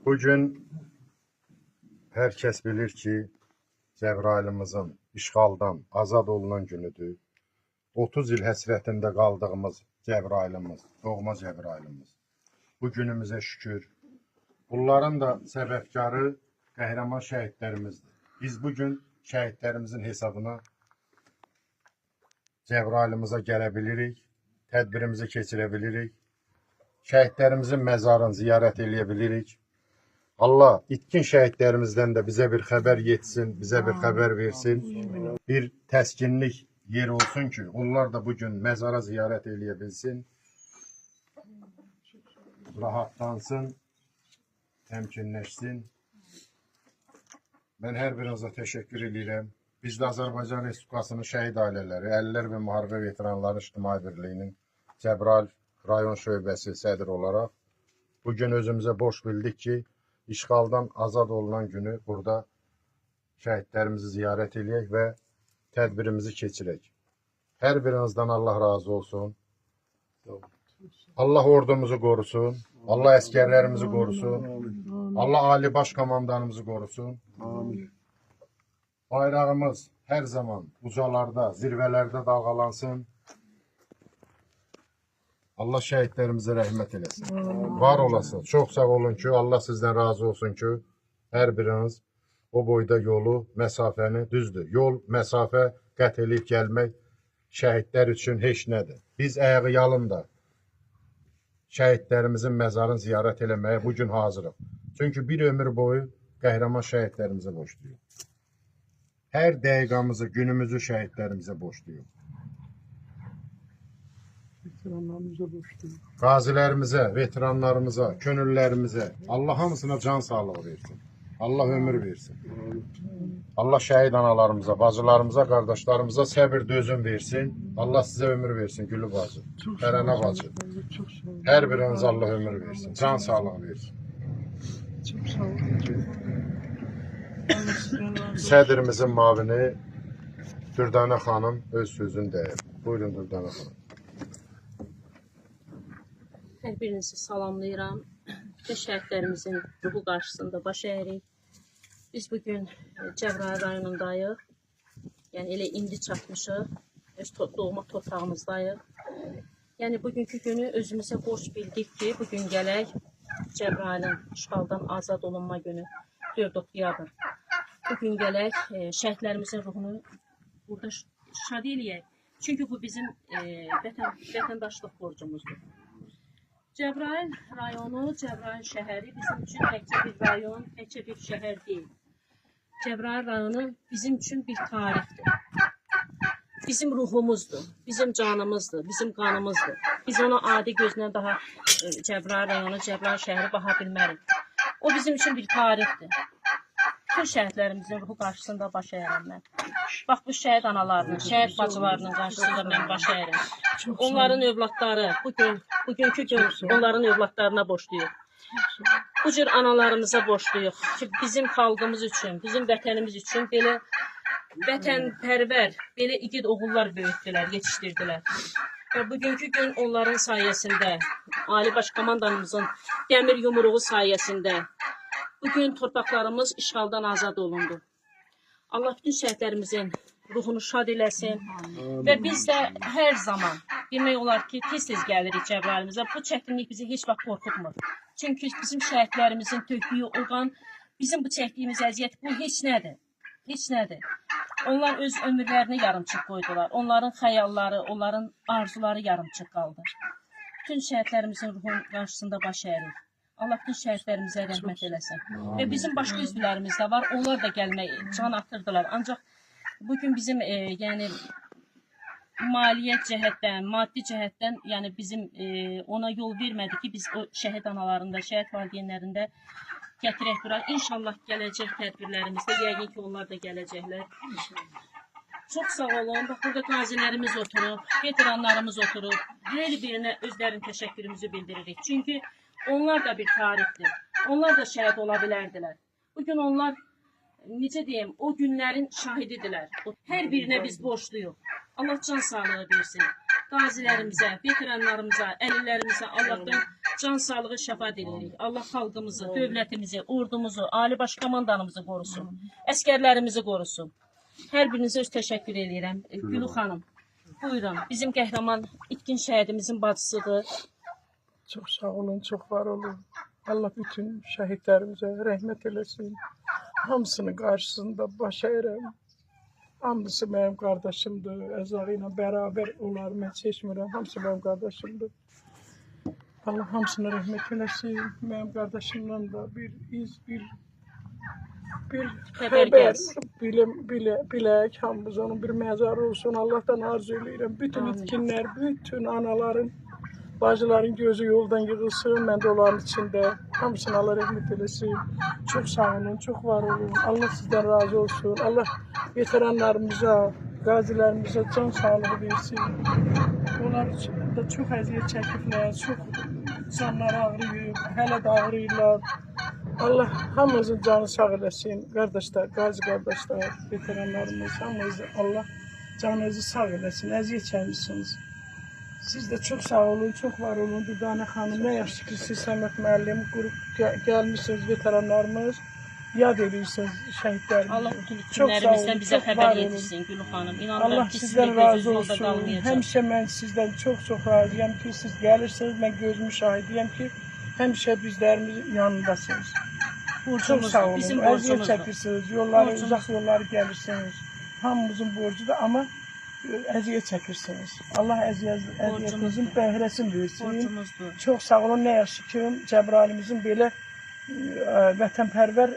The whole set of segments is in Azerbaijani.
Bugün herkes bilir ki Cəbrailimizin işğaldan azad olunan günüdür. 30 il həsrətində qaldığımız Cəbrailimiz, doğma Cəbrailimiz. Bu günümüzə şükür. Bunların da səbəbkarı qəhrəman şəhidlərimizdir. Biz bugün şəhidlərimizin hesabına Cəbrailimizə gələ bilirik, tədbirimizi keçirə bilirik, şəhidlərimizin məzarını ziyarət edə bilirik. Allah itkin şəhidlərimizdən də bizə bir xəbər yetsin, bizə bir xəbər versin. Bir təskinlik yer olsun ki, onlar da bugün məzara ziyarət edə bilsin. Rahatlansın, təmkinləşsin. Mən hər birinizə təşəkkür edirəm. Biz də Azərbaycan Respublikasının şəhid ailələri, Əlillər və Müharibə Veteranları İctimai Birliyinin Cəbrayıl rayon şöbəsi sədri olaraq bugün özümüzə borc bildik ki, işğaldan azad olunan günü burada şəhidlərimizi ziyarət edək və tədbirimizi keçirək. Hər birinizdən Allah razı olsun. Allah ordumuzu qorusun. Allah əskərlərimizi qorusun. Allah Ali Baş Komandanımızı qorusun. Bayrağımız hər zaman ucalarda, zirvələrdə dalğalansın. Allah şəhidlərimizə rəhmət eləsin. Var olasın. Çox sağ olun ki, Allah sizdən razı olsun ki, hər biriniz o boyda yolu, məsafəni düzdür. Yol, məsafə qət edib gəlmək şəhidlər üçün heç nədir. Biz ayağı yalında şəhidlərimizin məzarını ziyarət eləməyə bugün hazırıq. Çünki bir ömür boyu qəhrəman şəhidlərimizə borcluyuq. Hər dəqiqamızı, günümüzü şəhidlərimizə borcluyuq. Qazilərimizə, veteranlarımıza, könüllərimizə Allah hamısına can sağlığı versin. Allah ömür versin. Allah şəhid analarımıza, bacılarımıza, qardaşlarımıza səbir, dözüm versin. Allah sizə ömür versin, Gülü bacı, Tərənə bacı. Hər biriniz Allah ömür versin, can sağlığı versin. Çok sağ olun. Sədrimizin mavini Dürdanə xanım öz sözünü deyir. Buyurun Dürdanə xanım. Hər birinizi salamlayıram. Bütün şəhidlərimizin ruhu qarşısında baş əyirik. Biz bugün Cəbrayıl rayonundayıq. Yəni elə indi çatmışıq. Öz doğma torpağımızdayıq. Yəni bugünkü günü özümüzə borc bildik ki, bugün gələk Cəbrayılın işğaldan azad olunma günü 4 oktyabrdır. Bugün gələk şəhidlərimizin ruhunu burada şad eləyək. Çünki bu bizim vətəndaşlıq borcumuzdur. Cəbrayıl rayonu, Cəbrayıl şəhəri bizim üçün təkcə bir rayon, təkcə bir şəhər deyil. Cəbrayıl rayonu bizim üçün bir tarixdir. Bizim ruhumuzdur, bizim canımızdır, bizim qanımızdır. Biz ona adi gözlə daha Cəbrayıl rayonu, Cəbrayıl şəhəri baxa bilmərik. O bizim üçün bir tarixdir. Bütün şəhidlərimizin ruhu qarşısında baş əyirəm mən. Bax, bu şəhid analarının, şəhid bacılarının qarşısında mən baş əyirəm. Onların övladları, bugünkü gün onların övladlarına borçluyuq. Bu cür analarımıza borçluyuq ki, bizim xalqımız üçün, bizim vətənimiz üçün belə vətənpərvər, belə igid oğullar böyütdülər, yetişdirdilər. Və bugünkü gün onların sayəsində, Ali Baş Komandanımızın dəmir yumruğu sayəsində bugün torpaqlarımız işğaldan azad olundu. Allah bütün şəhidlərimizin ruhunu şad eləsin. Və biz də hər zaman demək olar ki, tez-tez gəlirik Cəbrailimizə. Bu çətinlik bizi heç vaxt qorxutmur. Çünki bizim şəhidlərimizin tökdüyü o qan, bizim bu çəkdiyimiz əziyyət bu heç nədir. Heç nədir. Onlar öz ömürlərini yarımçıq qoydular. Onların xəyalları, onların arzuları yarımçıq qaldı. Bütün şəhidlərimizin ruhunun qarşısında baş əyirik. Allah bütün şəhidlərimizə rəhmət eləsin. Və bizim başqa üzvlərimiz də var. Onlar da gəlmək, can atırdılar. Ancaq bugün bizim yəni maliyyət cəhətdən, maddi cəhətdən yəni bizim ona yol vermədi ki, biz o şəhid analarında, şəhid valideynlərində gətirək bura. İnşallah gələcək tədbirlərimizdə yəqin ki, onlar da gələcəklər. Çox sağ olun. Bax, burada qazilərimiz oturub, veteranlarımız oturub. Hər birinə özlərinin təşəkkürümüzü bildiririk. Çünki onlar da bir tarixdir. Onlar da şəhid ola bilərdilər. Bugün onlar, necə deyim, o günlərin şahididirlər. Hər birinə biz borçluyuq. Allah can sağlığı versin. qazilərimizə, veteranlarımıza, əlillərimizə Allahdan can sağlığı şəfa diləyirik. Allah xalqımızı, dövlətimizi, ordumuzu, Ali Baş Komandanımızı qorusun. Əskərlərimizi qorusun. Hər birinizə öz təşəkkür edirəm. Gülü xanım, buyurun. Bizim qəhrəman itkin şəhidimizin bacısıdır. Çok sağ olun, çok var olun. Allah bütün şəhidlərimizə rəhmət eləsin. Hamısının qarşısında baş əyirəm. Hamısı mənim qardaşımdır. Əzağı ilə bərabər onları mən seçmirəm. Hamısı mənim qardaşımdır. Allah hamısına rəhmət eləsin. Mənim qardaşımdan da bir iz, bir Xəbər xəbər gəlsin. bilək. Hamımız onun bir məzarı olsun. Allah'tan arzu edirəm. Bütün itkinlər, bütün anaların, bacıların gözü yoldan yığılsın. Mən də onların içində. Hamısına Allah rəhmət eləsin. Çok sağ olun, çok var olun. Allah sizden razı olsun. Allah veteranlarımıza, qazilərimizə can sağlığı versin. Onlar da çox əziyyət çəkiblər, çox canları ağrıyır, hələ də ağrıyırlar. Allah hamımızın canı sağ eləsin. Qardaşlar, qazi qardaşlar, veteranlarımız, hamımız Allah canınızı sağ eləsin. Əziyyət çəkmişsiniz. Siz de çok sağ olun, çok var olun. Dürdane Hanım, ne yaşlı ki siz Səməd müəllim qrup gəlmişsiniz, veteranlarımız. Yad edirsiniz şəhidlərimizi. Allah bütün itkinlərimizdən bizə xəbər yetirsin Gülü xanım. İnanıram Allah ki, sizdən sizin razı gözünüz yolda olsun. qalmayacaq. Həmişə mən sizdən çox razıyam ki, siz gəlirsiniz. Mən gözümü şahidiyəm ki, həmişə bizlərimizin yanındasınız. Çok sağ olun. Bizim Əziyyət borcumuzdur. çəkirsiniz, yolları, Borcumuz. uzaq yolları gəlirsiniz. Hamımızın borcudur, amma əziyyət çəkirsiniz. Allah əziyyətinizin bəhrəsini versin. Borcumuzdur. Çox sağ olun. Nə yaxşı ki, Cəbralimizin belə vətənpərvər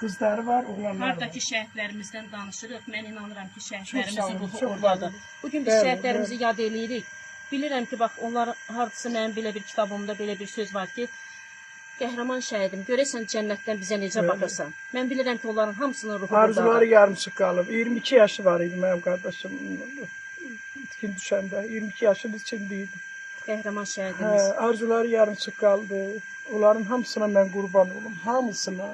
qızları var, oğlanları var. Hardakı şəhidlərimizdən danışırıq. Mən inanıram ki, Çox sağ şəhidlərimizin olun, ruhu çox oradadır. var. Bugün biz Bəli, şəhidlərimizi yad eləyirik. Bilirəm ki, bax, onlar hardasa mənim belə bir kitabımda belə bir söz var ki, qəhrəman şəhidim, görəsən cənnətdən bizə necə Bəli. baxırsan. Mən bilirəm ki, onların hamısının ruhu Arzuları buradadır. yarımçıq qalıb. 22 yaşı var idi mənim qardaşım. İtkin düşəndə 22 yaşın içində idi. Qəhrəman şəhidimiz. Arzuları yarımçıq qaldı. Onların hamısına mən qurban olum. Hamısına.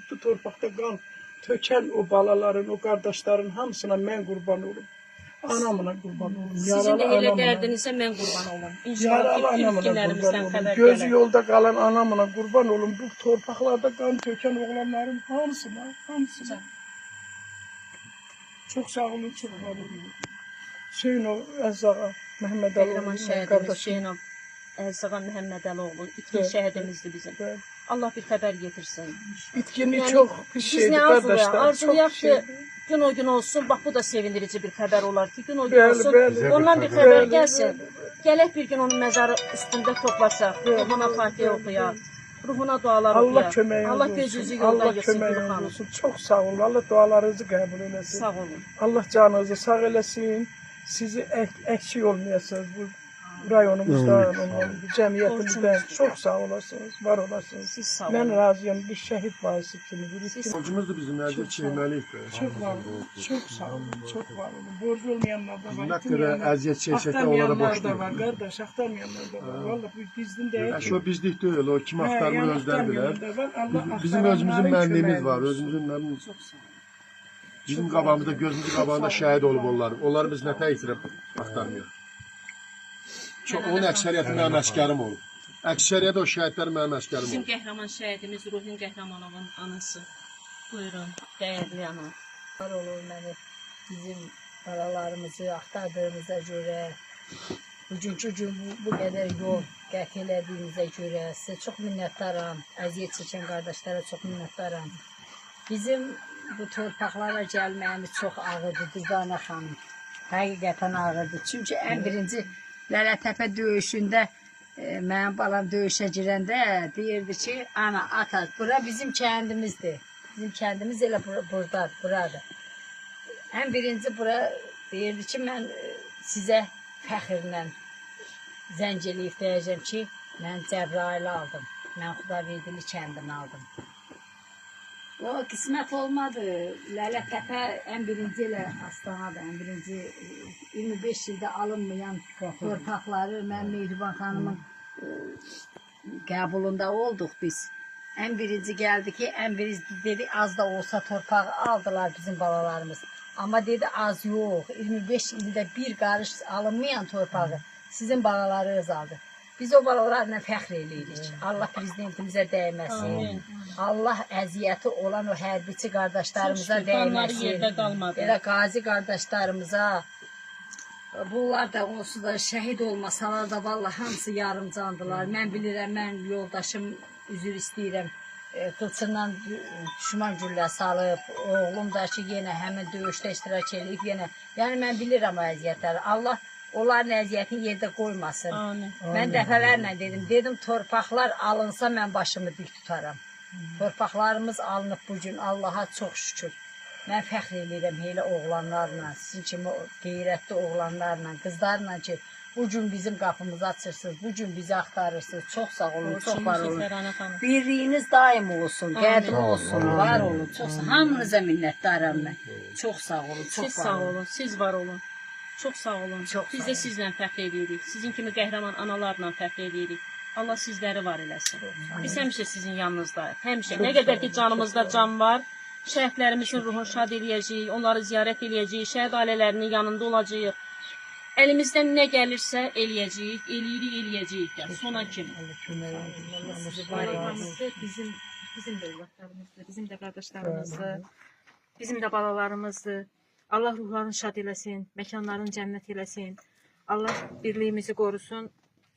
Bu torpaqda qan tökən o balaların, o qardaşların hamısına mən qurban olum. Anamına qurban olum. Sizin də elə anamına. dərdinizə mən qurban olum. Yaralı İnşallah ki, anamına itkinlərimizdən qurban olum. xəbər Gözü gələr. yolda qalan anamına qurban olum. Bu torpaqlarda qan tökən oğlanların hamısına. Çox sağ olun, çox var olun. Hüseynov Əzzağa, Məhəmməd Qəhrəman Əli şəhidimiz qardaşım. Hüseynov Əzzağa Məhəmmədəloğlu itkin Evet. şəhidimizdir bizim. Evet. Allah bir xəbər getirsin. İtkinlik Yəni, çox pis Biz şeydir nə qardaşlar. arzulayaq? Arzulayaq Çox ki, gün o gün olsun. Bax bu da sevindirici bir xəbər olar ki, gün o gün Bəli, olsun. bəli. Ondan bir Bəli, xəbər bəli, gəlsin. bəli. Gələk bir gün onun məzarı üstündə toplaşaq. Ruhuna Fatihə oxuyaq. Ruhuna dualar Allah oxuyaq. köməyiniz Allah olsun. gözünüzü yoldan Allah yesin Gülü köməyiniz xanım. olsun. Çox sağ olun. Allah dualarınızı qəbul eləsin. Sağ olun. Allah canınızı sağ eləsin. Sizi əksik olmayasınız bu rayonumuzdan, cəmiyyətimizdən. Çox sağ olasınız, var olasınız. Siz sağ Mən olun. razıyam bir şəhid varisi kimi. Bir itkin. Borcumuzdur bizim əziyyət çəkməliyik. Çok var olun, çok sağ olun, çok var olun. Borcu olmayanlar da var. Nə qədər əziyyət çəksək də onlara Axtarmayanlar boş da var, deyil. qardaş, axtarmayanlar da var. Valla bu gizlin deyil. Şu bizlik deyil, o kim axtarmır özləri bilər. Bizim özümüzün mənliğimiz mənliğimiz var, özümüzün Çox sağ olun. bizim qabağımızda, gözümüzün qabağında şəhid olub onlar. Onları biz nətə itirib axtarmıyor. Onun əksəriyyəti mənim əskərim olub. Əksəriyyəti o şəhidlər mənim əskərim Bizim olub. qəhrəman şəhidimiz Ruhin Qəhrəmanovun anası. Buyurun, dəyərli ana. Var olur məni bizim balalarımızı axtardığımıza görə, bugünkü gün bu qədər yol qət elədiyinizə görə sizə çox minnətdaram. Əziyyət çəkən qardaşlara çox minnətdaram. Bizim bu torpaqlara gəlməyimiz çox ağırdır Düzdanə xanım. Həqiqətən ağırdır. Çünki ən birinci Lələtəpə döyüşündə mənim balam döyüşə girəndə deyirdi ki, ana, ata, bura bizim kəndimizdir. Bizim kəndimiz elə buradır. Ən birinci bura deyirdi ki, mən sizə fəxrlə zəng eləyib deyəcəm ki, mən Cəbrayili aldım. Mən Xudaverdili kəndini aldım. O qismət olmadı. Lələtəpə ən birinci elə Astanadır. Ən birinci 25 ildə alınmayan torpaqları mən Mehriban xanımın qəbulunda olduq biz. Ən birinci gəldi ki, ən birinci dedi az da olsa torpağı aldılar bizim balalarımız. Amma dedi az yox. 25 ildə bir qarış alınmayan torpağı sizin balalarınız aldı. Biz o balalarla fəxr eləyirik. Allah prezidentimizə dəyməsin. Amin. Allah əziyyəti olan o hərbiçi qardaşlarımıza Onları dəyməsin. yerdə qalmadı. Belə qazi qardaşlarımıza bunlar da onsuz da şəhid olmasalar da vallahi hamısı yarımcandılar. Mən bilirəm, mən yoldaşım üzr istəyirəm. Qılçından düşman güllə salıb, oğlum da ki yenə həmin döyüşdə iştirak edib yenə. Yəni mən bilirəm o əziyyətləri. Allah onların əziyyətini yerdə qoymasın. Amin. Mən dəfələrlə dedim torpaqlar alınsa mən başımı dik tutaram. Torpaqlarımız alınıb bugün Allaha çox şükür. Mən fəxr edirəm elə oğlanlarla, sizin kimi qeyrətli oğlanlarla, qızlarla ki, bugün bizim qapımızı açırsınız, bugün bizi axtarırsınız. Çox sağ olun, çox var olun. Birliyiniz daim olsun, qədri olsun, var olun. Çox sağ olun. Hamınıza minnətdaram mən. Çox sağ olun, çox Siz var sağ olun. olun, siz var olun. Çox sağ olun. Çox Biz sağ də olun. sizlə fəxr edirik. Sizin kimi qəhrəman analarla fəxr edirik. Allah sizləri var eləsin. Biz həmişə sizin yanınızdayıq. Həmişə. Nə qədər ki canımızda can var, şəhidlərimizin ruhunu şad eləyəcəyik, onları ziyarət eləyəcəyik, şəhid ailələrinin yanında olacağıq. Əlimizdən nə gəlirsə eləyəcəyik, eləyəcəyik də. Sona kimi. Balalarımızdır, bizim də övladlarımızdır, bizim də qardaşlarımızdır, bizim də balalarımızdır. Allah ruhlarını şad eləsin, məkanlarını cənnət eləsin. Allah birliyimizi qorusun.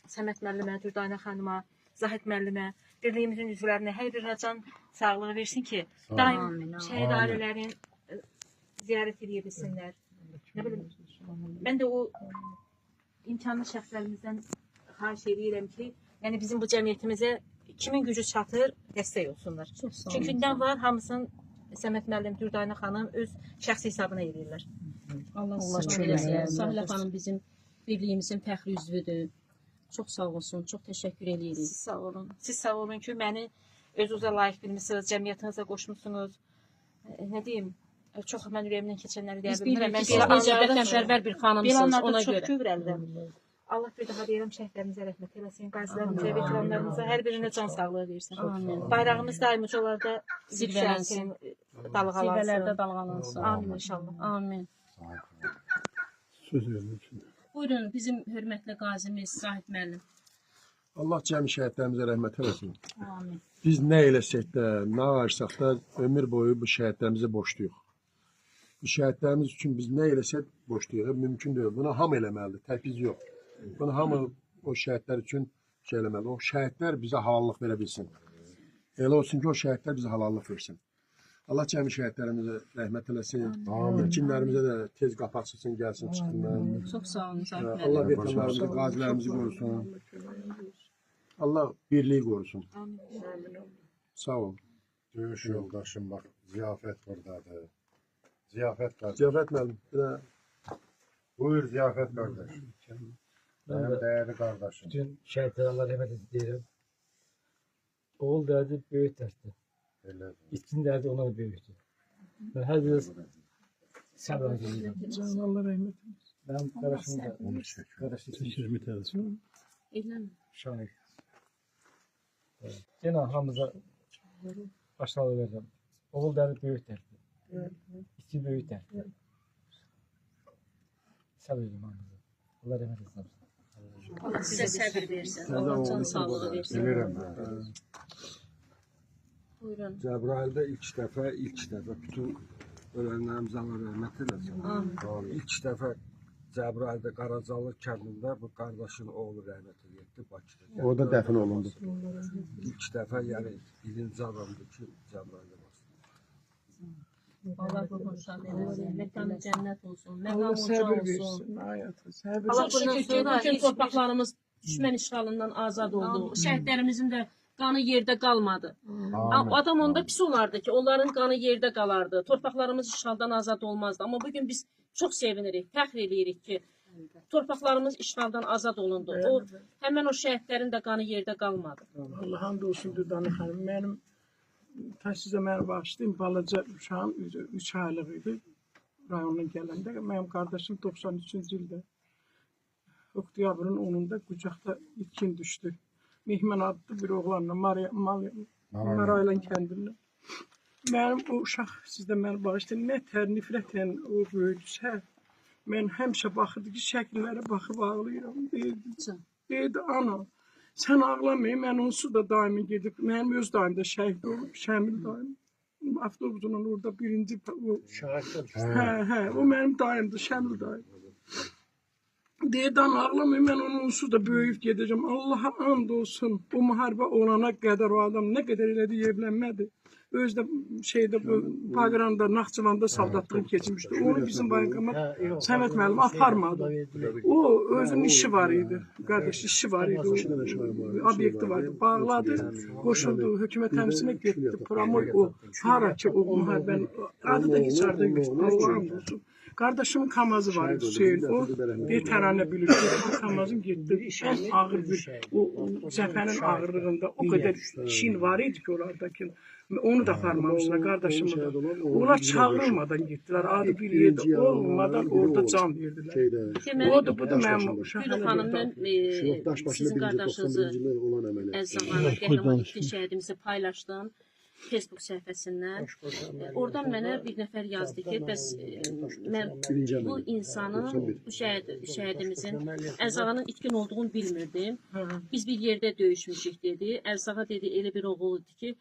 Səməd müəllimə, Dürdanə xanıma, Zahid müəllimə, birliyimizin üzvlərinə hər birinə can sağlığı versin ki, daim şəhid ailələrin ziyarət edə bilsinlər. Nə bilim, mən də o imkanlı şəxslərimizdən xahiş edirəm ki, yəni bizim bu cəmiyyətimizə kimin gücü çatır, dəstək olsunlar. Çünki gündən var hamısının Səməd müəllim, Dürdanə xanım öz şəxsi hesabına edirlər. Allah Allah sizin kömək eləsin. eləsin. Sahilə xanım bizim birliyimizin fəxri üzvüdür. Çox sağ olsun, çox təşəkkür edirik. Siz sağ olun. Siz sağ olun ki, məni özünüzə layiq bilmisiniz, cəmiyyətinizə qoşmusunuz. Nə deyim, çox mən ürəyimdən keçənləri deyə Biz bilmirəm. bilirik Mən ki, siz necə vətənpərvər bir belə xanımsınız anlarda ona çox görə. kövrəldim. Allah bir daha deyirəm, şəhidlərimizə rəhmət eləsin, qazilərimizə, veteranlarımıza, hər birinə can sağlığı versin. Amin. Bayrağımız daim ucalarda Zirvələnsin. yüksəlsin, dalğalansın. Zirvələrdə dalğalansın. Amin inşallah. Amin. Söz vermək üçün. Buyurun, bizim hörmətli qazimiz Zahid müəllim. Allah cəmi şəhidlərimizə rəhmət eləsin. Amin. Biz nə eləsək də, nə arırsaq da ömür boyu bu şəhidlərimizi borcluyuq. Bu şəhidlərimiz üçün biz nə eləsək borcluyuq. Mümkün deyil. Bunu hamı eləməlidir, tək biz yox. Bunu hamı o şəhidlər üçün şey eləməlidir. O şəhidlər bizə halallıq verə bilsin. Elə olsun ki, o şəhidlər bizə halallıq versin. Allah cəmi şəhidlərimizə rəhmət eləsin. Kimlərimizə də tez qapı açılsın, gəlsin, çıxsınlar. Çox sağ olun Zahid müəllim. Allah veteranlarımızı, qazilərimizi qorusun. Allah birliyi qorusun. Sağ ol. Döyüş yoldaşım bak ziyafet buradadır. Ziyafet kardeş. Ziyafət müəllim, bir də Buyur ziyafet kardeş. Ben Benim de değerli kardeşim. bütün şəhidlərə Allah rəhmət etsin deyirəm. Oğul dərdi böyük dərddir. Öyle. İtkin dərdi ona da böyükdür. Və hər bir səbr edirəm. Can Allah rəhmət eylesin. Mənim qardaşım da Onu çekiyor. qardaşı hizmet eləsin. Eləmi? şahid. Yenə hamımıza başlağı verirəm. Oğul dərdi böyük dərddir. İtkin böyük dərddir. Səbr edirəm hamımıza. Allah rəhmət etsin. Allah sizə səbir versin. Allah can sağlığı versin. Bilirim. Buyurun. Cəbrayılda ilk dəfə bütün ölənlərimizə Allah rəhmət eləsin. Amin. İlk dəfə Cəbrayılda Qaracalı kəndində bu qardaşın oğlu rəhmət etdi Bakıda. Orada dəfn olundu. İlk dəfə yəni birinci adamdır ki Cəbrayılda var. Allah ruhunu şad eləsin. Məkanı cənnət olsun. Allah Məqam uca səbir olsun. versin. Hayatı səbir Allah versin. bundan sonra bütün torpaqlarımız düşmən işğalından azad oldu. Şəhidlərimizin də qanı yerdə qalmadı. Amin. Adam onda pis olardı ki, onların qanı yerdə qalardı. Torpaqlarımız işğaldan azad olmazdı. Amma bugün biz çox sevinirik, fəxr edirik ki, torpaqlarımız işğaldan azad olundu. O həmin o şəhidlərin də qanı yerdə qalmadı. Allah hamd olsun Dürdanə xanım. Mənim sizə məni bağışlayın, balaca uşağım 3 aylıq idi rayondan gələndə. Mənim qardaşım 93-cü ildə oktyabrın 10-da qucaqda itkin düşdü. Mehman adlı bir oğlanla Maraylan kəndində. Mənim o uşaq sizdə məni bağışlayın, nə tər nifrətlə o böyüdüsə, mən həmişə baxırdı ki, şəkillərə baxıb ağlayıram. Deyirdi, ana, sən ağlamayın, mən onsuz da daimi gedib, mənim öz daim də şəhid olub, Şəmil daim. Avtobusunun orada birinci, o mənim daimdir, Şəmil daim. Deyirdi, ana ağlamayın, mən onu onsuz da böyüyüb gedəcəm. Allaha and olsun, bu müharibə olana qədər o adam nə qədər elədi, evlənmədi. Özdə şeydə bu Bağıranda, Naxçıvanda soldatlıq keçmişdi. Onu bizim bayqamat Səməd müəllim aparmadı. O özünün işi var idi. Qardaş işi var idi. Obyekti var idi. Bağladı, qoşuldu, hökumət həmsinə getdi. Promoy o. Hara ki o müharibənin adı da heç hardan geçdi. Allah'ım olsun. Kardeşimin kamazı var idi Hüseyin. O bir tərane bilir ki, kamazım getdi. En ağır bir, o zəfənin ağırlığında o kadar şin var idi ki oradaki. Onu da aparmamışlar, kardeşimi de. Onlar çağırılmadan gittiler. Adı bir yerde olmadan orada can verdiler. O da bu da mənim Gülü xanım, mən sizin qardaşınızı Əzzəmanı qəhrəman itkin şəhidimizi paylaşdım Facebook səhifəsindən. Oradan mənə bir nəfər yazdı ki, bəs mən bu insanın, bu şəhidimizin Əzzağanın itkin olduğunu bilmirdim. Biz bir yerdə döyüşmüşük dedi. Əzzağa dedi, elə bir oğul idi ki,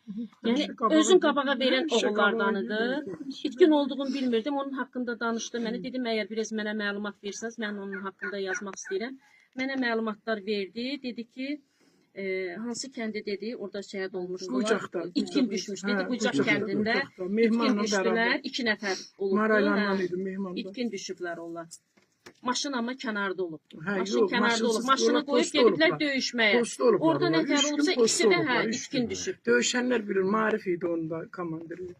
yəni özün qabağa verən oğullardanıdır. İtkin olduğunu bilmirdim, onun haqqında danışdı. Mənə dedim, əgər biraz mənə məlumat versəniz, mən onun haqqında yazmaq istəyirəm. Mənə məlumatlar verdi, dedi ki, hansı kəndi dedi, orada şəhid olmuşdular. İtkin düşmüş dedi, Bucaq kəndində itkin düşdülər, 2 nəfər olubdu. İtkin düşüblər onlar. Maşın amma kənarda olub. Maşın kənarda olub. Maşını qoyub gediblər döyüşməyə. Orada nətər olubsa ikisi də itkin düşüb. Döyüşənlər bilir, Marif idi onda komandiri.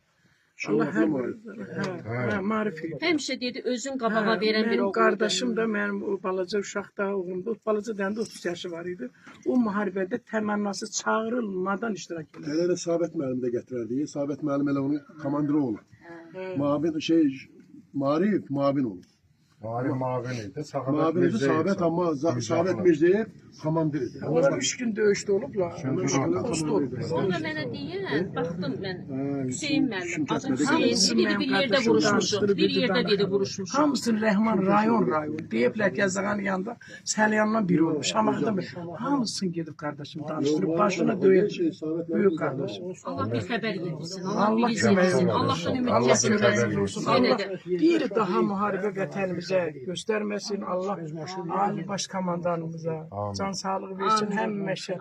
Allah Marif idi. Həmişə dedi, özün qabağa verən bir Mənim oğul. qardaşım da, mənim o balaca uşaqda, oğlumda, balaca dəndə 30 yaşı var idi. O müharibədə təmənnası çağırılmadan iştirak edir. Elə də Sabit müəllim də gətirərdi. Sabit müəllim elə onun komandiri olur. Marif mavin olur. Mavin idi. Mavin idi Sabit, amma Sabit Mircəyev komandir idi. Onlar 3 gün döyüşdə olublar. Sonra mənə deyir, baxdım mən, Hüseyin müəllim, adım Hüseyin, dedi bir yerdə vuruşmuşuq, bir yerdə dedi vuruşmuşuq. Hamısını Rəhman rayon. Deyiblər ki, Əzzağanın yanında Səlyandan biri olmuş. Şamaxıdan biri. Hamısını gedib qardaşım danışdırıb, başına döyür. Böyük qardaşım. Allah bir xəbər yetirsin, Allah kömək olsun. Allahdan ümid Allah kəsilməsin. kömək olsun. Allah bir daha müharibə vətənimizə göstərməsin. Allah Ali Baş Komandanımıza can sağlığı versin həmişə.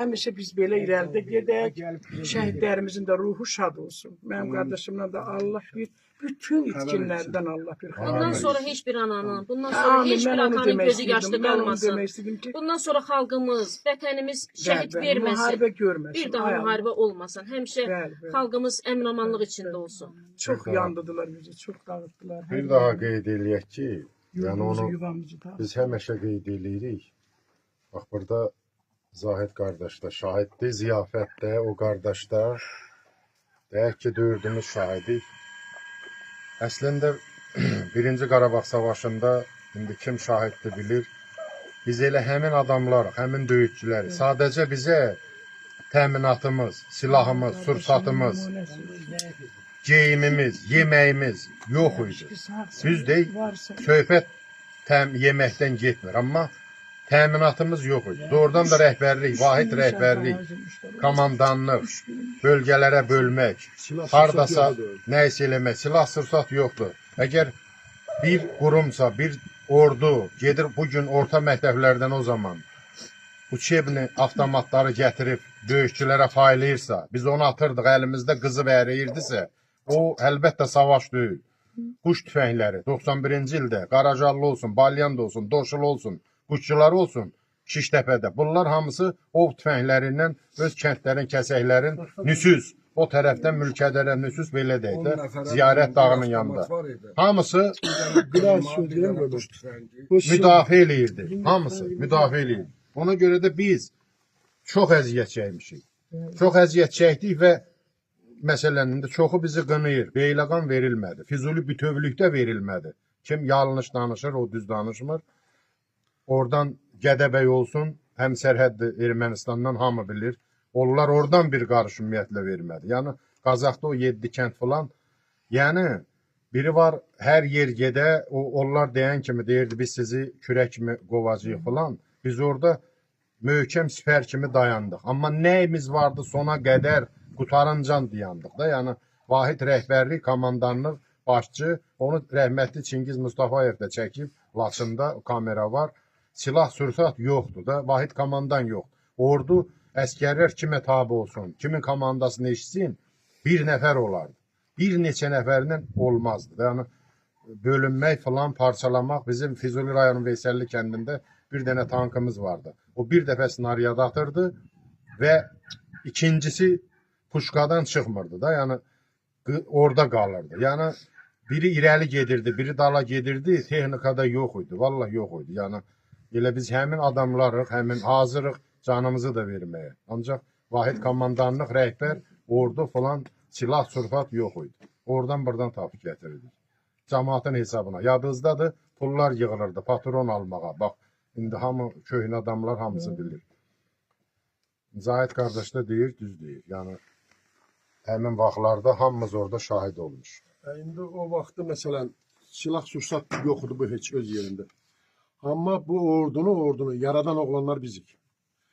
Həmişə biz belə irəlidə gedək. Şəhidlərimizin də ruhu şad olsun. Mənim qardaşımla da Allah bir bütün itkinlərdən Allah bir xəbər. Bundan sonra heç bir ananın, bundan sonra heç bir atanın gözü yaşlı qalmasın. Bundan sonra xalqımız, vətənimiz şəhid verməsin. Müharibə görməsin. Bir daha müharibə olmasın. Həmişə xalqımız əmin-amanlıq içində olsun. Çox yandıdılar bizi, çox dağıtdılar. Bir daha qeyd eləyək ki, yəni Yuvamızı, onu yuvamızı da. biz həmişə qeyd eləyirik. Bax, burada Zahid qardaş da şahiddir, ziyafətdə o qardaş da deyək ki, dördümüz şahidik. Əslində, 1-ci Qarabağ Savaşında indi kim şahiddir bilir, biz elə həmin adamlarıq, həmin döyüşçüləri, sadəcə bizə təminatımız, silahımız, sursatımız, geyimimiz, yeməyimiz yox idi. Düzdür, söhbət yeməkdən getmir, amma təminatımız yox idi. Doğrudan da rəhbərlik, vahid rəhbərlik, komandanlıq, bölgələrə bölmək, hardasa nə isə eləmək, silah sursat yoxdur. Əgər bir qurumsa, bir ordu gedir bugün orta məktəblərdən o zaman uçebni avtomatları gətirib döyüşçülərə paylayırsa, biz onu atırdıq əlimizdə qızı əriyirdisə, o əlbəttə savaş deyil. Quş tüfəngləri 91-ci ildə Qaracalı olsun, Balyanda olsun, Doşul olsun, quşçuları olsun Şiştəpədə. Bunlar hamısı ov tüfənglərindən öz kəndlərin, kəsəklərin nüsüz, o tərəfdən mülkədərə nüsüz belə deyək də, Ziyarət dağının yanında. Hamısı müdafiə eləyirdi. Hamısı müdafiə eləyirdi. Ona görə də biz çox əziyyət çəkmişik. Çox əziyyət çəkdik və məsələnin də çoxu bizi qınıyır. Beyləqan verilmədi. Füzuli bütövlükdə verilmədi. Kim yanlış danışır, o düz danışmır. Oradan Gədəbəy olsun, həm sərhəddi Ermənistandan hamı bilir. Onlar oradan bir qarış ümumiyyətlə vermədi. Yəni Qazaxda o 7 kənd falan, yəni biri var hər yer gedə, onlar deyən kimi deyirdi biz sizi kürək kimi qovacağıq falan. Biz orada möhkəm sipər kimi dayandıq. Amma nəyimiz vardı sona qədər qutarıncan dayandıq da. Yəni vahid rəhbərlik, komandanlıq, başçı, onu rəhmətli Çingiz Mustafayev də çəkib, Laçında kamera var. Silah sursat yoxdur da, vahid komandan yox. Ordu əskərlər kimə tabi olsun, kimin komandasını eşitsin, bir nəfər olardı. Bir neçə nəfərlə olmazdı da. Yəni bölünmək falan, parçalamaq, bizim Füzuli rayonu Veysəlli kəndində bir dənə tankımız vardı. O bir dəfə snaryad atırdı və ikincisi puşkadan çıxmırdı da, yəni orada qalırdı. Yəni biri irəli gedirdi, biri dala gedirdi, texnikada yox idi, vallahi yox idi. Yəni elə biz həmin adamlarıq, həmin hazırıq canımızı da verməyə. Ancaq vahid komandanlıq, rəhbər, ordu falan silah surfat yox idi. Oradan buradan tapıb gətirirdik. Cəmaatın hesabına. Yadınızdadır, pullar yığılırdı patron almağa. Bax, indi hamı köhnə adamlar hamısı bilir. Zahid qardaş da deyir, düz deyir. Yəni həmin vaxtlarda hamımız orada şahid olmuş. İndi o vaxtda məsələn silah sursat yoxdur bu heç öz yerində. Amma bu ordunu yaradan oğlanlar bizik.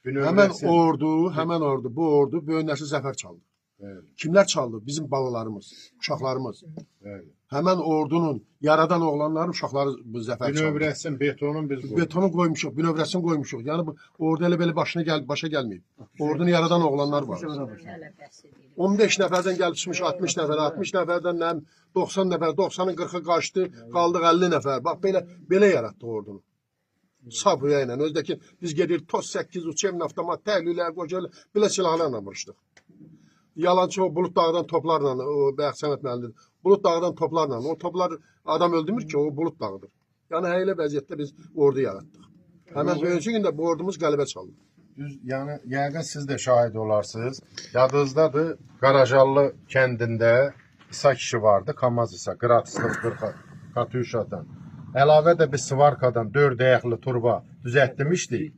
Həmən ordu, bu ordu böyük nəsil zəfər çaldı. Evet. Kimlər çaldı? Bizim balalarımız, uşaqlarımız. Evet. Həmən ordunun yaradan oğlanların uşaqları bu zəfər çaldı. Bünövrəsin, betonun biz qoymuş. Betonu qoymuşuq, bünövrəsini qoymuşuq. Yəni bu ordu elə belə başa gəlməyib. Ordunu yaradan oğlanlar var. 15 nəfərdən gəlib çıxmış 60 nəfər, 60 nəfərdən nə 90 nəfər, 90-ın 40-ı qaçdı, qaldıq 50 nəfər. Bax belə yaratdı ordunu. Sabıya ilə özdəki biz gedir TOS 8 uçem avtomat təhlüklər qoca belə silahlarla vuruşduq. Yalançı o Bulut Dağıdan toplarla, o Bəyək Səməd müəllimdir. Bulut Dağıdan toplarla, o toplar adam öldürmür ki, o Bulut Dağıdır. Yəni elə vəziyyətdə biz ordu yaratdıq. Həmin böyüncü gündə bu ordumuz qələbə çaldı. Düz, yəni yəqin siz də şahid olarsınız. Yadınızdadır, Qarajallı kəndində İsa kişi vardı, Kamaz İsa, qıratıslıq 40 Katuşadan. Əlavə də bir Svarkadan 4 ayaqlı turba düzəltmişdik.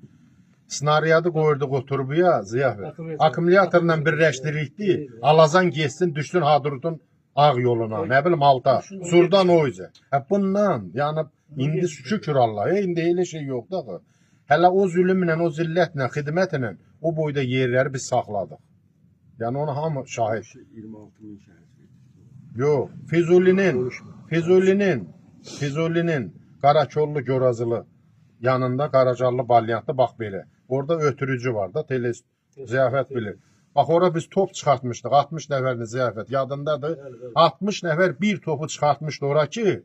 Snaryadı qoyurduq o turbuya, Ziyafət. Akkumulyatorla birləşdirikdi, Alazan geçsin, düşsün Hadrutun ağ yoluna, nə bilim alta, Surdan o üzə. Bundan, yəni indi şükür Allah'a, indi elə şey yoxdur axı. Hələ o zülümlə, o zillətlə, xidmətlə o boyda yerləri biz saxladıq. Yəni onu hamı şahid. 26.000 şəhid. Yox, Füzulinin Qarakollu Görazılı yanında Qaracarlı Balyantlı bax belə. Orada ötürücü var da, Ziyafət bilir. Bax ora biz top çıxartmışdıq, 60 nəfərli Ziyafət yadındadır. 60 nəfər bir topu çıxartmışdı ora ki,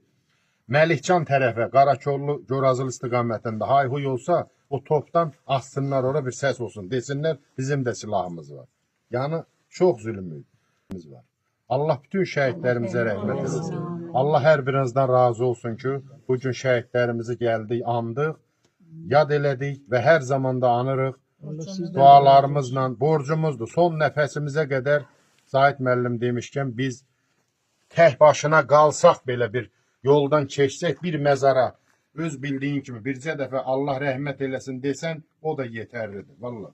Məlikcan tərəfə, Qarakollu Görazılı istiqamətində hayhuy olsa, o topdan assınlar ora bir səs olsun. Desinlər, bizim də silahımız var. Yəni, çox zülmümüz var. Allah bütün şəhidlərimizə rəhmət etsin. Allah hər birinizdən razı olsun ki, bugün şəhidlərimizi gəldik, andıq, yad elədik və hər zamanda anırıq. Dualarımızla, borcumuzdur. Son nəfəsimizə qədər Zahid müəllim demişkən, biz tək başına qalsaq belə bir yoldan keçsək, bir məzara, öz bildiyin kimi bircə dəfə Allah rəhmət eləsin desən, o da yetərlidir. Vallahi.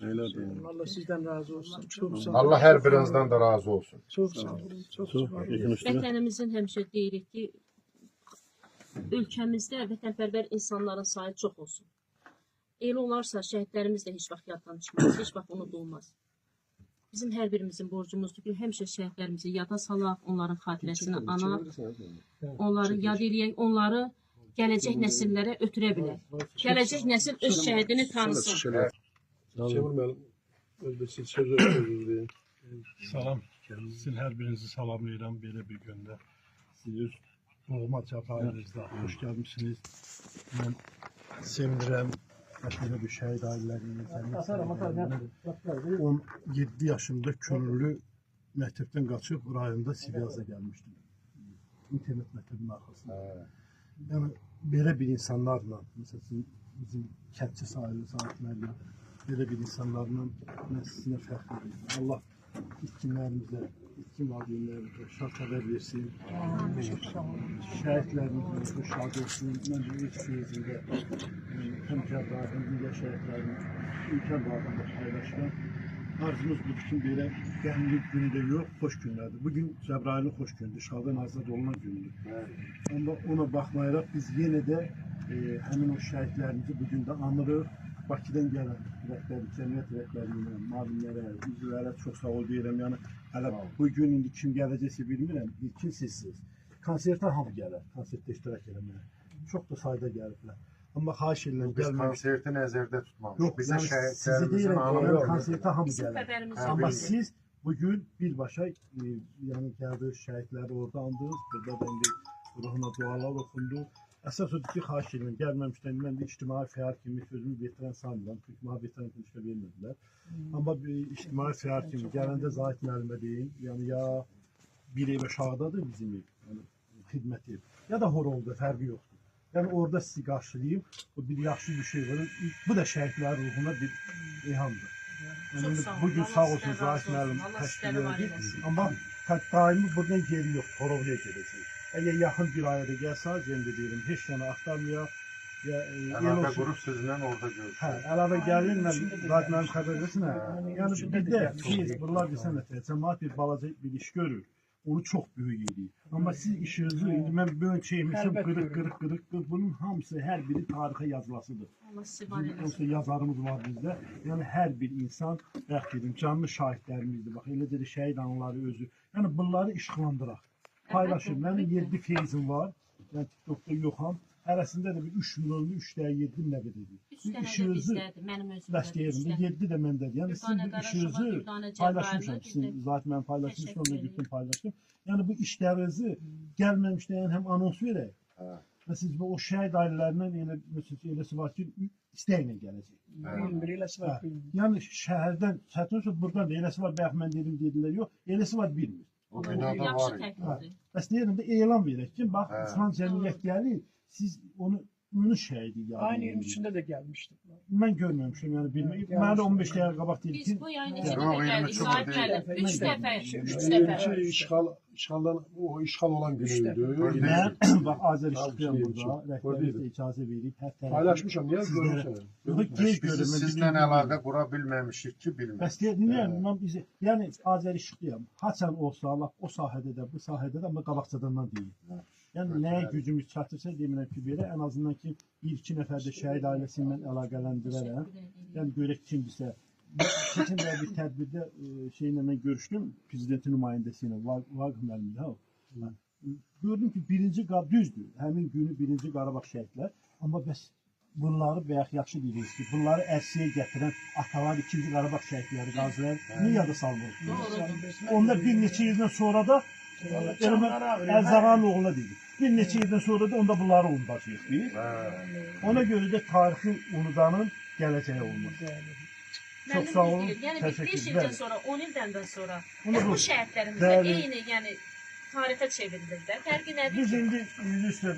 Allah sizdən razı olsun. Çox sağ olun. Allah hər birinizdən də razı olsun. Çox sağ olun. Çox sağ olun. Vətənimizin həmişə deyirik ki, ölkəmizdə vətənpərvər insanların sayı çox olsun. Elə olarsa şəhidlərimiz də heç vaxt yaddan çıxmaz, heç vaxt unudulmaz. Bizim hər birimizin borcumuzdur ki, həmişə şəhidlərimizi yada salaq, onların xatirəsini anaq, onları yad eləyək, onları gələcək nəsillərə ötürə bilək. Gələcək nəsil öz şəhidini tanısın. Cəmil müəllim, özbəsin sözü Salam. Sizin hər birinizi salamlayıram belə bir gündə. Siz doğma cəbhənizdə xoş gəlmişsiniz. Mən sevinirəm. Belə bir şəhid ailələrinin 17 yaşımda könüllü məktəbdən qaçıb rayonda Sivyaza gəlmişdim. İnternet məktəbinin arxasında. Yəni belə bir insanlarla, məsələn bizim kəndçi sahiblərlə belə bir insanlarla mən sizinlə fəxr edirəm. Allah itkinlərimizə, itkin valideynlərimizə şad-xəbər versin. Şəhidlərimizə şad olsun. Mən bu üç sözündə həmkarlarım, digər şəhidlərim, imkan varlığında paylaşdım. Arzumuz budur ki belə qəmli gündə yox, xoş günlərdir. Bugün Cəbrayılın xoş gündür, işğaldan azad olunan gündür. Amma ona baxmayaraq biz yenə də həmin o şəhidlərimizi bugün də anırıq. Bakıdan gələn rəhbər, cəmiyyət rəhbərliyinə, müəllimlərə, üzvlərə çox sağ ol deyirəm. Yəni hələ bugün indi kim gələcəksə bilmirəm, ilkin sizsiz. Konsertə hamı gələr, konsertdə iştirak eləməyə. Çox da sayda gəliblər. Amma xahiş edirəm Biz gəlmək. konserti nəzərdə tutmamışıq. Yox, Bizə yəni sizi şəhidlərimizin deyirəm, anılır. konsertə hamı Bizim gələr. xəbərimiz Amma yox. siz bugün birbaşa yəni gəldiniz, şəhidləri orada andınız. Burada da indi ruhuna dualar okundu. Əsas odur ki, xahiş edirəm, gəlməmişdən mən də ictimai fəal kimi sözümü veteran sanmıram. Çünki mənə veteran kimi işə vermədilər. Amma bir ictimai fəal kimi gələndə Zahid müəllimə deyin, yəni ya bir ev aşağıdadır bizim ev, yəni xidmət ev, ya da Horolda, fərqi yoxdur. Yəni orada sizi qarşılayım, bu bir yaxşı bir şey var. Bu da şəhidlərin ruhuna bir ilhamdır. Çox Yəni sağ olun. bugün Allah sağ sizdən olsun razı Zahid olsun. müəllim Allah təşkil sizdən var edir. eləsin. Amma daimi buradan geri yox, Horovluya gedəcək. Əgər yaxın bir ayda gəlsəz, yenə deyirəm, heç yana axtarmayaq. Əlaqə qrup sizinlə orada Hə, görüşürük. əlavə gəlin, mən Zahid müəllim xəbər versinə. Yəni bir də siz, bunlar desən də, cəmaət bir balaca bir iş görür. Onu çox böyük edir. Amma siz işinizi, indi mən böyük çəkmişəm, qırıq, bunun hamısı, hər biri tarixə yazılasıdır. Allah sizi var Bizim eləsin. onsuz yazarımız var bizdə. Yəni hər bir insan, bəlkə dedim, canlı şahidlərimizdir. Bax, eləcə də şəhid anıları özü. Yəni bunları işıqlandıraq. Paylaşın. Mənim 7 feyzim var. Yəni TikTokda yoxam. Hərəsində də bir 3 milyonlu 3,7 nə qədər edir. 3 dənə də bizdədir, mənim özümdə. Bəs deyirəm, 7 də məndədir. Yəni sizin bu işinizi paylaşmışam. Sizin zaten mən paylaşmışam, onu bütün paylaşdım. Yəni bu işlərinizi gəlməmişdən həm anons verək. Və siz bu o şəhid ailələrindən eləsi var ki, istəklə gələcək. Bilmir, eləsi var, bilmir. Yəni şəhərdən, çətinsə buradan da eləsi var, bəlkə mən dedim, dedilər, yox, eləsi var, bilmir. O binada Yaxşı var idi. təklifdir. Bəs deyirəm də elan verək ki, bax, Hə. İslam cəmiyyət gəlir, siz onu şəhidi Ayın yardım 23-də də gəlmişdik. Mən görməmişəm, yəni bilmirəm. Mənə də 15 dəqiqə qabaq deyir ki, Biz bu yayın Yox, içində də gəldik. 23 Zahid deyil. müəllim 3 dəfə, 3 Çünki dəfə. işğaldan o işğal olan gün idi. mən bax Azər işləyirəm burada, rəhbərimiz də icazə verib, hər tərəfə. Paylaşmışam, niyə Sizlərə. görürsən? Yox, gec Biz görürəm. sizlə əlaqə qura bilməmişik ki, bilmədik. Bəs deyir, niyə? Mən bizi, yəni Azər işləyirəm. Haçan olsa, lap o sahədə də, bu sahədə də, amma qabaqcadandan deyil. Yəni nəyə gücümüz çatırsa demirəm ki, belə ən azından ki, 1-2 nəfər də şəhid ailəsi ilə əlaqələndirərəm. Yəni görək kimdirsə. Keçən də bir tədbirdə şeylə mən görüşdüm, prezidentin nümayəndəsi ilə, Vaqif müəllimlə. Gördüm ki, düzdür, həmin günü 1-ci Qarabağ şəhidlər, amma bəs bunları bəyək yaxşı deyirsiniz ki, bunları ərsəyə gətirən atalar 2-ci Qarabağ şəhidləri, qazilər, niyə yada salmıyorsunuz? Onlar bir neçə ildən sonra da Ərzağanın oğluna dedik. Bir neçə ildən sonra da onda bunları unudacağıq biz. Ona görə də tarixi unudanın gələcəyi olmaz. Çox sağ olun, Yəni 5 təşəkkür ildən ederim. sonra, 10 ildən də sonra Bunu bu bu- şəhidlərimizdə Bəli. eyni, yəni tarixə çevrilir də. Fərqi nədir Biz ki? indi üzrüstə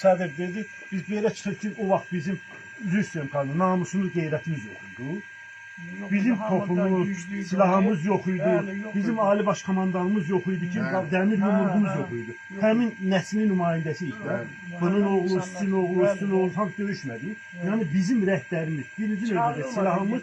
sədr dedi, biz belə çıxır ki, o vaxt bizim üzrüstə namusumuz, qeyrətimiz yox idi. Bizim topumuz, silahımız yox idi. Bizim Ali Baş Komandanımız yox idi ki, dəmir yumruğumuz yox idi. Həmin nəslin nümayəndəsiyik də. Bunun oğlu, sizin oğlu, sizin oğlu tam döyüşmədik. Yəni bizim rəhbərimiz, birinci növbədə silahımız,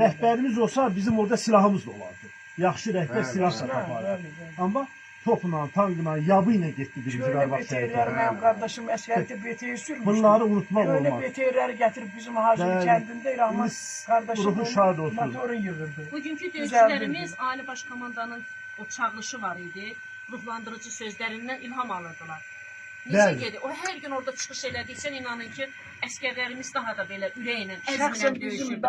rəhbərimiz olsa bizim orada silahımız da olardı. Yaxşı rəhbər silah satardı. Amma topla, tankla, yabı ilə getdi birinci Şöyle Qarabağ BTR'ler şəhidləri. benim kardeşim eskerde BTR sürmüştü. Bunları unutmaq Öyle olmaz. BTR'leri getirip bizim Hacı Bəli. kendinde rahmet Biz kardeşim ruhu şad olsun. motoru yığırdı. Bugünkü Güzel döyüşçülərimiz Ali Baş Komandanın o çağrışı var idi. Ruhlandırıcı sözlərindən ilham alırdılar. Necə Bəli. gedir? O hər gün orada çıxış elədikcə inanın ki, əskərlərimiz daha da belə ürəklə, Şahsen əzmlə bizim döyüşürdülər.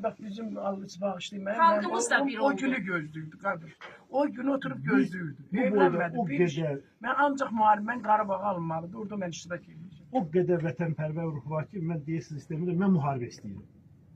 bak bizim Allah'ı bağışlayayım. Halkımız da bir o oldu. günü gözlüydü kardeş. O gün oturup gözlüydü. Bu boyda Evlenmedi. o Bir iş. qədər Ben ancak muhalim, ben Qarabağ alınmalıdır. Orada ben iştirak edeceğim. o qədər vətənpərvər ruh var ki, mən deyirsiniz istəmirəm, mən müharibə istəyirəm.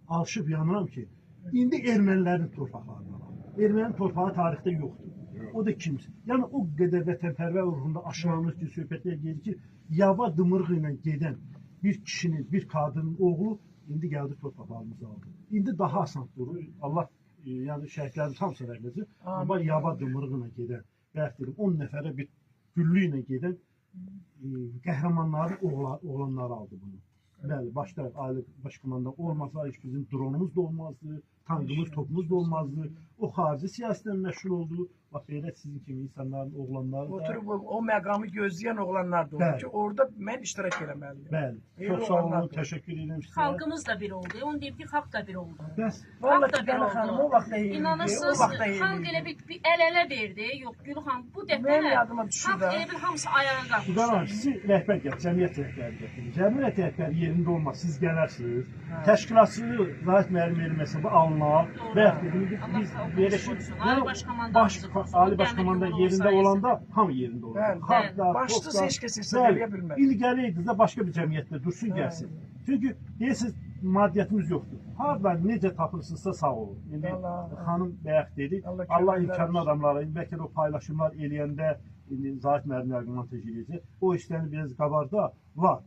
Alışıb yanıram ki, indi ermənilərin torpaqlarında var. Ermənin torpağı tarixdə yoxdur. O da kimsə. Yəni o qədər vətənpərvər ruhunda aşılanmış ki, söhbətlər gedir ki, yava dımırğı ilə gedən bir kişinin, bir qadının oğlu indi gəldi torpaqlarımızı aldı. İndi daha asan durur. Allah yəni şəhidlərin hamısı rəhmət etsin. Amma yava dımırğı ilə gedən, bəlkə deyirəm 10 nəfərə bir güllü ilə gedən qəhrəmanların oğlanları aldı bunu. Bəli, baş tərəf Ali Baş Komandan olmasa heç bizim dronumuz da olmazdı, tankımız, topumuz da olmazdı. O xarici siyasətlə məşğul oldu. Bax belə sizin kimi insanların, oğlanları da. Oturup o məqamı gözleyen oğlanlar da oldu Bəli. ki orada ben iştirak eləməliyim. Bəli. Eyni Çox sağ olun, oğlanlar da. təşəkkür edirəm sizə. Xalqımız da bir oldu. Onu deyib ki, xalq da bir oldu. Bəs Vallahi Xalq da bir Gülhan oldu. Hanım o vaxt da iyiydi. İnanırsınız, O vaxt da xalq elə iyiydi. bir əl-ələ verdi. Yox, Gülxan, bu Benim dəfə yadıma düşür xalq da. elə bir hamısı ayağa Udaran qalxmışdı. sizi rəhbər gətir, cəmiyyət rəhbəri gətirir. Cəmiyyət rəhbəri yerində olmaz, siz gələrsiniz. Təşkilatçılığı Zahid müəllim eləməsə bu alınar. Və yaxud da Allah biz sağ olsun, verişik. Ali Baş Komandanımızı qorusun. Ali Baş Komandan yerində olanda hamı yerində olur. Bəli, Xalqlar, başsız xalqlar- heç kəs isə Bəli, eləyə bilməz. İndi gələydi də başqa bir cəmiyyətdə dursun, gəlsin. Çünki deyirsiniz, maddiyyatımız yoxdur. Hardan necə tapırsınızsa sağ olun. İndi Allah- xanım bayaq dedi, Allah Allah köməklər imkanlı olsun. adamlara, bəlkə də o paylaşımlar eləyəndə indi Zahid müəllimlər montaj eləyəcək. O işlərini biraz qabarda var.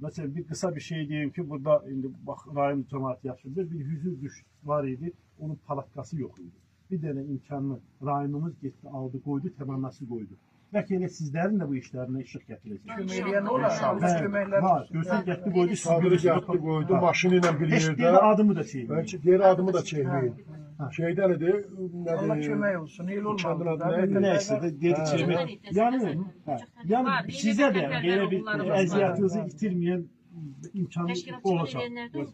Məsələn, bir qısa bir şey deyim ki, burada indi bax rayon cəmaəti yaşayır. Bir hüzür düş var idi, onun palatkası yox idi. Bir dənə imkanlı rayonumuz getdi, aldı, qoydu, təmannası qoydu. Bəlkə elə sizlərin də bu işlərinə işıq gətirəcək. Kömək eləyən olar. İnşallah. Biz Bəli, köməklər var. Gözün getdi, qoydu, siz Sabiri görürsünüz. gətirdi, qoydu, Ha. maşını ilə bir Heç bir yerdə. adımı da çəkmir. Bəlkə diğer adımı da çəkməyin. Şeydən idi, Allah kömək olsun. El Kəndin olmadı. adı nə idi? Nəysə də dedi çəkmir. Yəni sizə də belə bir əziyyətinizi itirməyən imkan olacaq.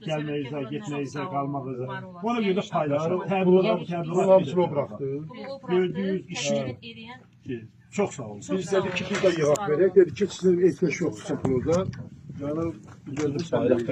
Gəlməyizə, getməyizə, qalmağınıza. Ona görə paylaşın. Bunun Təbliğat hamısını o bıraxdı. Gördüyünüz işi çox sağ olun. Biz dedik ki, biz də yığaq verək. Dedik ki, sizin ehtiyac yoxdur pulunuza. Yəni, gözüm sağ olun.